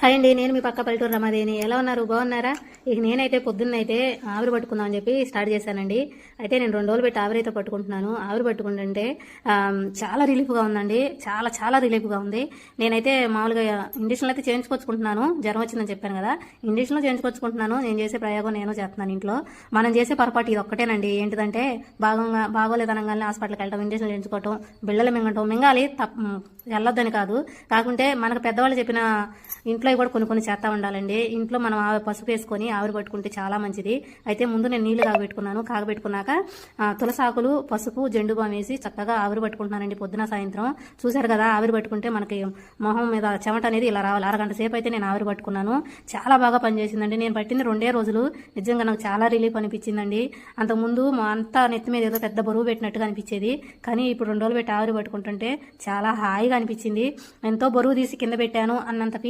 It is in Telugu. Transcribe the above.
హాయ్ అండి, నేను మీ పక్క పల్లెటూరు రమాదేని. ఎలా ఉన్నారు? బాగున్నారా? ఇక నేనైతే పొద్దున్నైతే ఆవిరి పట్టుకుందాం అని చెప్పి స్టార్ట్ చేశానండి. అయితే నేను 2 రోజులు పెట్టి ఆవిరైతే పట్టుకుంటున్నాను. ఆవిరి పట్టుకుంటుంటే చాలా రిలీఫ్గా ఉందండి. చాలా చాలా రిలీఫ్గా ఉంది. నేనైతే మామూలుగా ఇంజక్షన్లు అయితే చేయించుకొచ్చుకుంటున్నాను. జ్వరం వచ్చిందని చెప్పాను కదా, ఇంజక్షన్లు చేయించుకొచ్చుకుంటున్నాను. నేను చేసే ప్రయోగం నేను చేస్తున్నాను ఇంట్లో. మనం చేసే పొరపాటు ఇది ఒక్కటేనండి. ఏంటిదంటే బాగోలేదనగానే హాస్పిటల్కి వెళ్ళటం, ఇంజక్షన్లు చేయించుకోవటం, బిళ్ళలు మింగాలి వెళ్ళొద్దని కాదు. కాకుంటే మనకు పెద్దవాళ్ళు చెప్పిన ఇంట్లో కూడా కొన్ని చేస్తా ఉండాలండి. ఇంట్లో మనం పసుపు వేసుకొని ఆవిరి పట్టుకుంటే చాలా మంచిది. అయితే ముందు నేను నీళ్లు కాగబెట్టుకున్నాక తులసాకులు, పసుపు, జెండు బాం వేసి చక్కగా ఆవిరి పట్టుకుంటున్నానండి పొద్దున సాయంత్రం. చూశారు కదా, ఆవిరి పట్టుకుంటే మనకి మొహం మీద చెమట అనేది ఇలా రావాలి. అరగంట సేపు అయితే నేను ఆవిరి పట్టుకున్నాను. చాలా బాగా పనిచేసిందండి. నేను పట్టింది 2 రోజులు. నిజంగా నాకు చాలా రిలీఫ్ అనిపించిందండి. అంతకుముందు అంతా నెత్తి మీద ఏదో పెద్ద బరువు పెట్టినట్టుగా అనిపించేది. కానీ ఇప్పుడు 2 రోజులు పెట్టి ఆవిరి పట్టుకుంటుంటే చాలా హాయిగా అనిపించింది. ఎంతో బరువు తీసి కింద పెట్టాను అన్నంత ఫీలింగ్